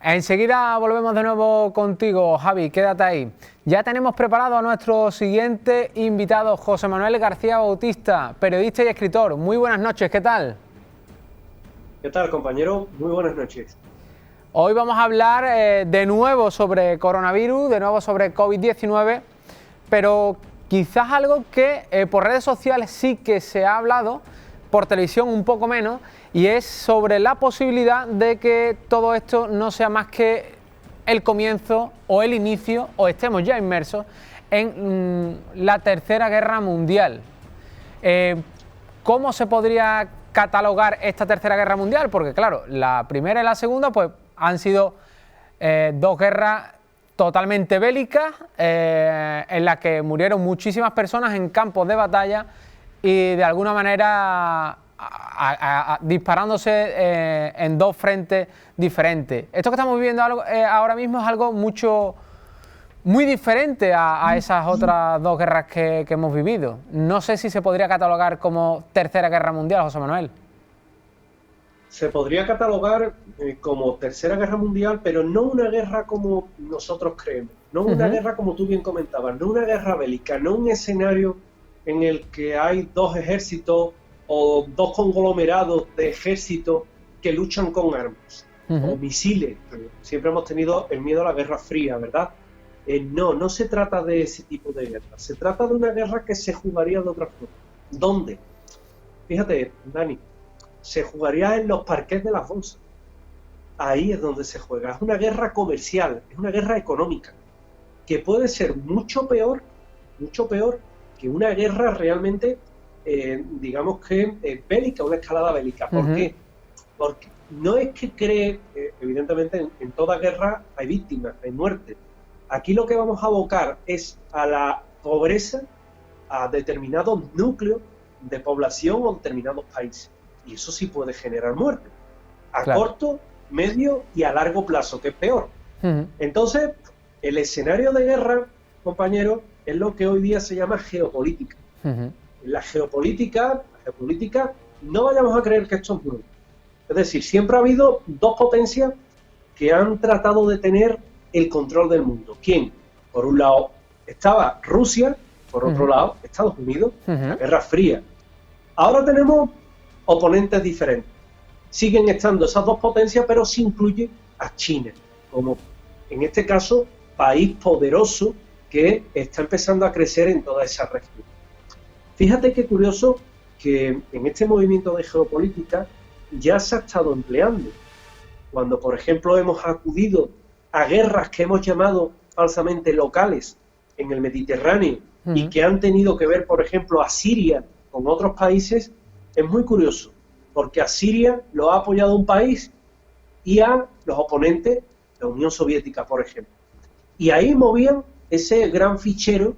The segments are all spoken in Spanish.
Enseguida volvemos de nuevo contigo, Javi, quédate ahí. Ya tenemos preparado a nuestro siguiente invitado, José Manuel García Bautista, periodista y escritor. Muy buenas noches, ¿qué tal? ¿Qué tal, compañero? Muy buenas noches. Hoy vamos a hablar de nuevo sobre coronavirus, de nuevo sobre COVID-19, pero quizás algo que por redes sociales sí que se ha hablado, por televisión un poco menos, y es sobre la posibilidad de que todo esto no sea más que el comienzo o el inicio, o estemos ya inmersos en la Tercera Guerra Mundial. ¿Cómo se podría catalogar esta Tercera Guerra Mundial? Porque claro, la primera y la segunda pues han sido dos guerras totalmente bélicas, en las que murieron muchísimas personas en campos de batalla y de alguna manera disparándose en dos frentes diferentes. Esto que estamos viviendo ahora mismo es algo muy diferente a esas otras dos guerras que hemos vivido. No sé si se podría catalogar como Tercera Guerra Mundial, José Manuel. Se podría catalogar como Tercera Guerra Mundial, pero no una guerra como nosotros creemos, no una guerra como tú bien comentabas, no una guerra bélica, no un escenario en el que hay dos ejércitos o dos conglomerados de ejércitos que luchan con armas o misiles. Siempre hemos tenido el miedo a la Guerra Fría, ¿verdad? No se trata de ese tipo de guerra, se trata de una guerra que se jugaría de otra forma. ¿Dónde? Fíjate, Dani, se jugaría en los parques de las bolsas. Ahí es donde se juega. Es una guerra comercial, es una guerra económica, que puede ser mucho peor que una guerra realmente, digamos que bélica, una escalada bélica. ¿Por qué? Porque no es que cree, evidentemente en toda guerra hay víctimas, hay muertes. Aquí lo que vamos a abocar es a la pobreza, a determinados núcleos de población o determinados países. Y eso sí puede generar muerte, a corto, medio y a largo plazo, que es peor. Entonces, el escenario de guerra, compañero, es lo que hoy día se llama geopolítica. La geopolítica, no vayamos a creer que esto es nuevo. Es decir, siempre ha habido dos potencias que han tratado de tener el control del mundo. ¿Quién? Por un lado estaba Rusia, por otro lado Estados Unidos, la Guerra Fría. Ahora tenemos oponentes diferentes. Siguen estando esas dos potencias, pero se incluye a China, como en este caso país poderoso que está empezando a crecer en toda esa región. Fíjate qué curioso que en este movimiento de geopolítica ya se ha estado empleando. Cuando, por ejemplo, hemos acudido a guerras que hemos llamado falsamente locales en el Mediterráneo y que han tenido que ver, por ejemplo, a Siria con otros países, es muy curioso, porque a Siria lo ha apoyado un país y a los oponentes, la Unión Soviética, por ejemplo. Y ahí movían ese gran fichero,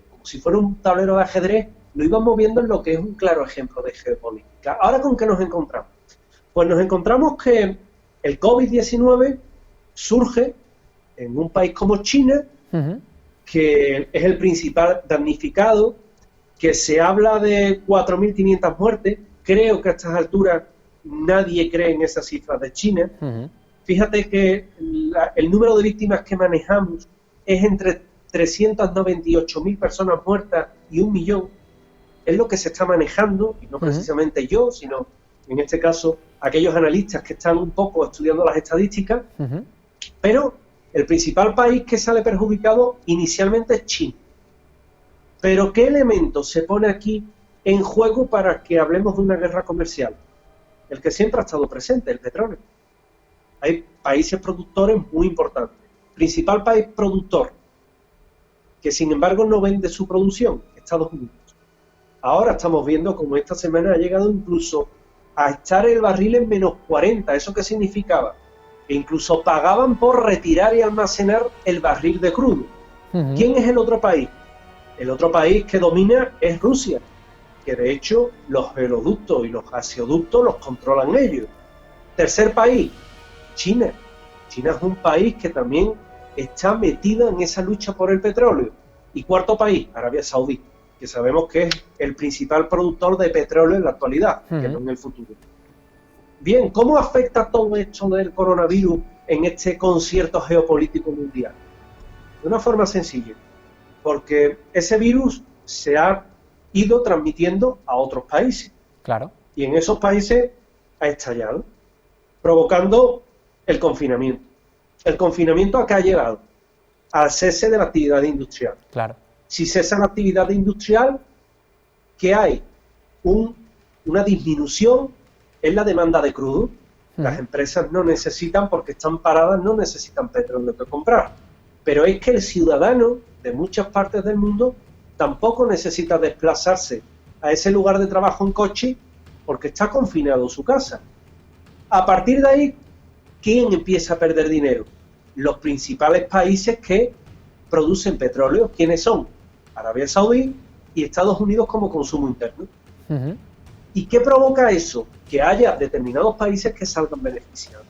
como si fuera un tablero de ajedrez, lo iban moviendo en lo que es un claro ejemplo de geopolítica. ¿Ahora con qué nos encontramos? Pues nos encontramos que el COVID-19 surge en un país como China, que es el principal damnificado, que se habla de 4.500 muertes. Creo que a estas alturas nadie cree en esas cifras de China. Fíjate que el número de víctimas que manejamos es entre 398.000 personas muertas y 1 millón. Es lo que se está manejando, y no precisamente yo, sino en este caso aquellos analistas que están un poco estudiando las estadísticas. Pero el principal país que sale perjudicado inicialmente es China. Pero ¿qué elemento se pone aquí en juego para que hablemos de una guerra comercial? El que siempre ha estado presente, el petróleo. Hay países productores muy importantes. Principal país productor, que sin embargo no vende su producción, Estados Unidos. Ahora estamos viendo como esta semana ha llegado incluso a estar el barril en -40. ¿Eso qué significaba? Que incluso pagaban por retirar y almacenar el barril de crudo. ¿Quién es el otro país? El otro país que domina es Rusia, que de hecho los oleoductos y los gaseoductos los controlan ellos. Tercer país, China. China es un país que también está metida en esa lucha por el petróleo. Y cuarto país, Arabia Saudí, que sabemos que es el principal productor de petróleo en la actualidad, que no en el futuro. Bien, ¿cómo afecta todo esto del coronavirus en este concierto geopolítico mundial? De una forma sencilla, porque ese virus se ha ido transmitiendo a otros países. Claro. Y en esos países ha estallado, provocando el confinamiento. ¿El confinamiento a qué ha llegado? Al cese de la actividad industrial. Claro. Si cesa la actividad industrial, ¿qué hay? Una disminución en la demanda de crudo. Las empresas no necesitan, porque están paradas, no necesitan petróleo que comprar. Pero es que el ciudadano de muchas partes del mundo tampoco necesita desplazarse a ese lugar de trabajo en coche porque está confinado en su casa. A partir de ahí, ¿quién empieza a perder dinero? Los principales países que producen petróleo. ¿Quiénes son? Arabia Saudí y Estados Unidos como consumo interno. ¿Y qué provoca eso? Que haya determinados países que salgan beneficiados.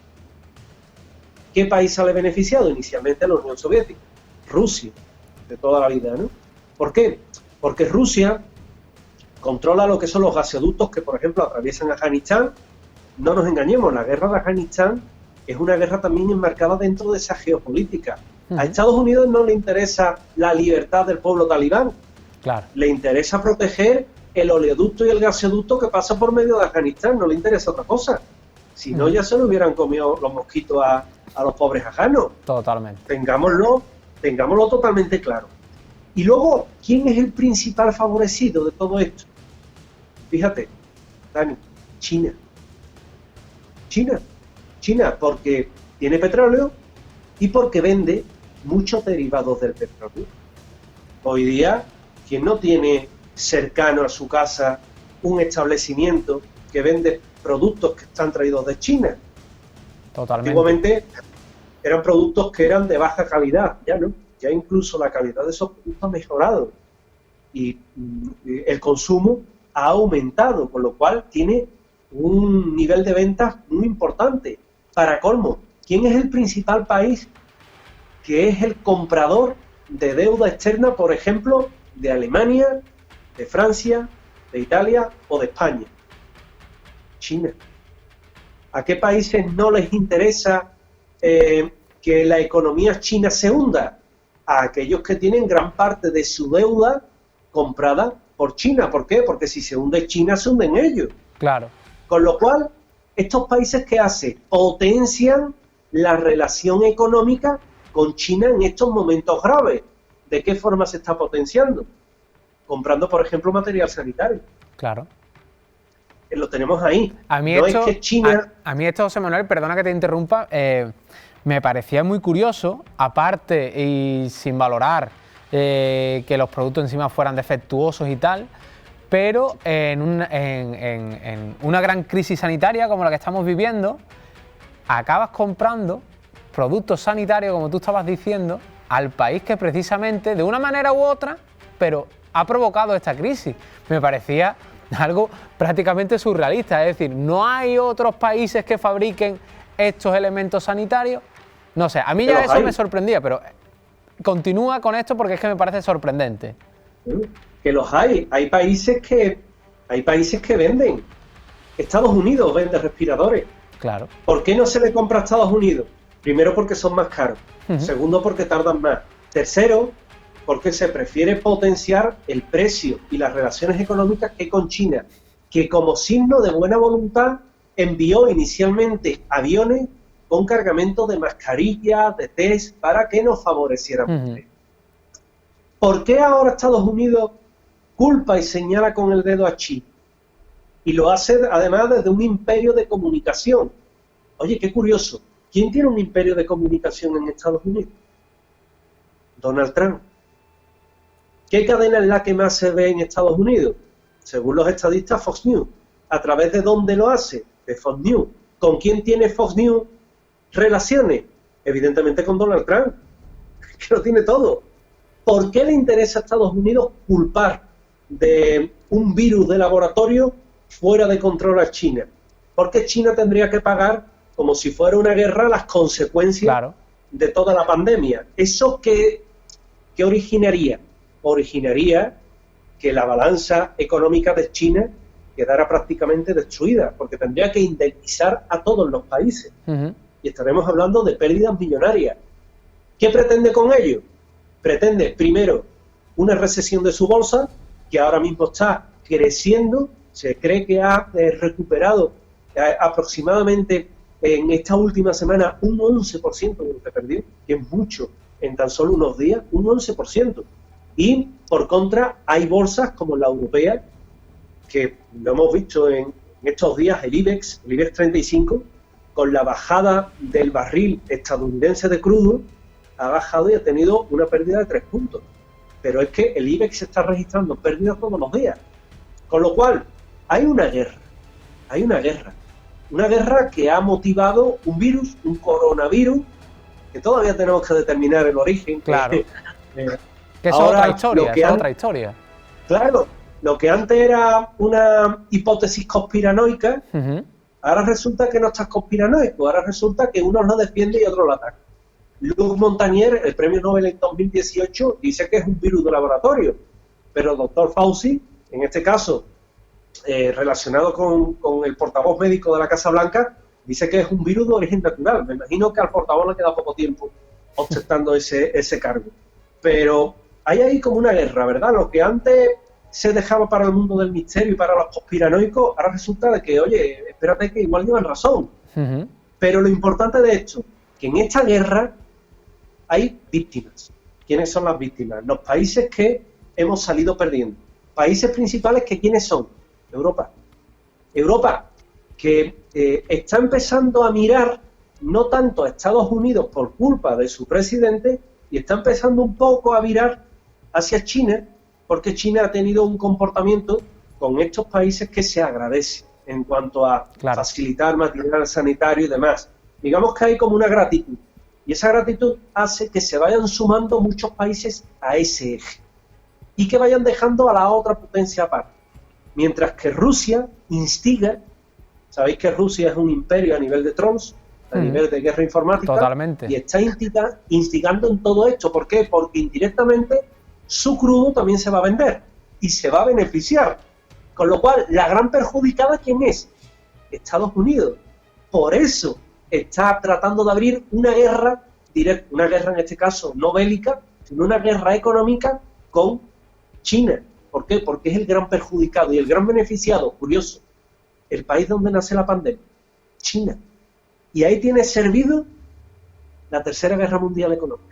¿Qué país sale beneficiado? Inicialmente la Unión Soviética, Rusia, de toda la vida, ¿no? ¿Por qué? Porque Rusia controla lo que son los gasoductos que, por ejemplo, atraviesan Afganistán. No nos engañemos, la guerra de Afganistán es una guerra también enmarcada dentro de esa geopolítica. A Estados Unidos no le interesa la libertad del pueblo talibán. Claro. Le interesa proteger el oleoducto y el gasoducto que pasa por medio de Afganistán, no le interesa otra cosa. Si no, ya se lo hubieran comido los mosquitos a los pobres afganos. Totalmente. Tengámoslo totalmente claro. Y luego, ¿quién es el principal favorecido de todo esto? Fíjate, Dani, China. China, porque tiene petróleo y porque vende muchos derivados del petróleo. Hoy día, quien no tiene cercano a su casa un establecimiento que vende productos que están traídos de China. Totalmente. Antiguamente eran productos que eran de baja calidad, ya no, ya incluso la calidad de esos productos ha mejorado y el consumo ha aumentado, con lo cual tiene un nivel de ventas muy importante. Para colmo, ¿quién es el principal país que es el comprador de deuda externa, por ejemplo, de Alemania, de Francia, de Italia o de España? China. ¿A qué países no les interesa que la economía china se hunda? A aquellos que tienen gran parte de su deuda comprada por China. ¿Por qué? Porque si se hunde China, se hunden ellos. Claro. Con lo cual, estos países, ¿qué hacen? Potencian la relación económica con China en estos momentos graves. ¿De qué forma se está potenciando? Comprando, por ejemplo, material sanitario. Claro. Lo tenemos ahí. A mí, no esto, es que China... a mí esto, José Manuel, perdona que te interrumpa, me parecía muy curioso, aparte y sin valorar que los productos encima fueran defectuosos y tal, pero en una gran crisis sanitaria como la que estamos viviendo, acabas comprando productos sanitarios, como tú estabas diciendo, al país que precisamente, de una manera u otra, pero ha provocado esta crisis. Me parecía algo prácticamente surrealista, es decir, no hay otros países que fabriquen estos elementos sanitarios. No sé, a mí ya eso me sorprendía, pero continúa con esto porque es que me parece sorprendente. Que los hay. Hay países que venden. Estados Unidos vende respiradores. Claro. ¿Por qué no se le compra a Estados Unidos? Primero, porque son más caros. Segundo, porque tardan más. Tercero, porque se prefiere potenciar el precio y las relaciones económicas que hay con China, que como signo de buena voluntad envió inicialmente aviones con cargamento de mascarillas, de test, para que nos favorecieran. ¿Por qué ahora Estados Unidos culpa y señala con el dedo a China? Y lo hace además desde un imperio de comunicación. Oye, qué curioso. ¿Quién tiene un imperio de comunicación en Estados Unidos? Donald Trump. ¿Qué cadena es la que más se ve en Estados Unidos? Según los estadistas, Fox News. ¿A través de dónde lo hace? De Fox News. ¿Con quién tiene Fox News relaciones? Evidentemente con Donald Trump, que lo tiene todo. ¿Por qué le interesa a Estados Unidos culpar de un virus de laboratorio fuera de control a China? Porque China tendría que pagar, como si fuera una guerra, las consecuencias de toda la pandemia. ¿Eso qué originaría? Originaría que la balanza económica de China quedara prácticamente destruida, porque tendría que indemnizar a todos los países. y estaremos hablando de pérdidas millonarias. ¿Qué pretende con ello? Pretende, primero, una recesión de su bolsa, que ahora mismo está creciendo. Se cree que ha recuperado aproximadamente en esta última semana un 11% de lo que perdió, que es mucho en tan solo unos días, un 11%. Y, por contra, hay bolsas como la europea, que lo hemos visto en estos días, el IBEX 35, con la bajada del barril estadounidense de crudo, ha bajado y ha tenido una pérdida de 3 puntos. Pero es que el IBEX está registrando pérdidas todos los días. Con lo cual, hay una guerra. Una guerra que ha motivado un virus, un coronavirus, que todavía tenemos que determinar el origen. Claro. Que es otra historia, Claro, lo que antes era una hipótesis conspiranoica, ahora resulta que no está conspiranoico, ahora resulta que uno lo defiende y otro lo ataca. Luc Montagnier, el premio Nobel en 2018, dice que es un virus de laboratorio, pero el doctor Fauci, en este caso, relacionado con el portavoz médico de la Casa Blanca, dice que es un virus de origen natural. Me imagino que al portavoz le queda poco tiempo ostentando ese cargo. Pero hay ahí como una guerra, ¿verdad? Lo que antes se dejaba para el mundo del misterio y para los conspiranoicos, ahora resulta de que, oye, espérate que igual llevan razón. Pero lo importante de esto, que en esta guerra hay víctimas. ¿Quiénes son las víctimas? Los países que hemos salido perdiendo. Países principales que ¿quiénes son? Europa. Europa, que está empezando a mirar no tanto a Estados Unidos por culpa de su presidente, y está empezando un poco a mirar hacia China, porque China ha tenido un comportamiento con estos países que se agradece en cuanto a facilitar material sanitario y demás. Digamos que hay como una gratitud, y esa gratitud hace que se vayan sumando muchos países a ese eje y que vayan dejando a la otra potencia aparte. Mientras que Rusia instiga, sabéis que Rusia es un imperio a nivel de trolls, a nivel de guerra informática. Totalmente. Y está instigando en todo esto. ¿Por qué? Porque indirectamente su crudo también se va a vender y se va a beneficiar. Con lo cual, la gran perjudicada, ¿quién es? Estados Unidos. Por eso está tratando de abrir una guerra directa, una guerra en este caso no bélica, sino una guerra económica con China. ¿Por qué? Porque es el gran perjudicado y el gran beneficiado. Curioso, el país donde nace la pandemia, China. Y ahí tiene servido la Tercera Guerra Mundial económica.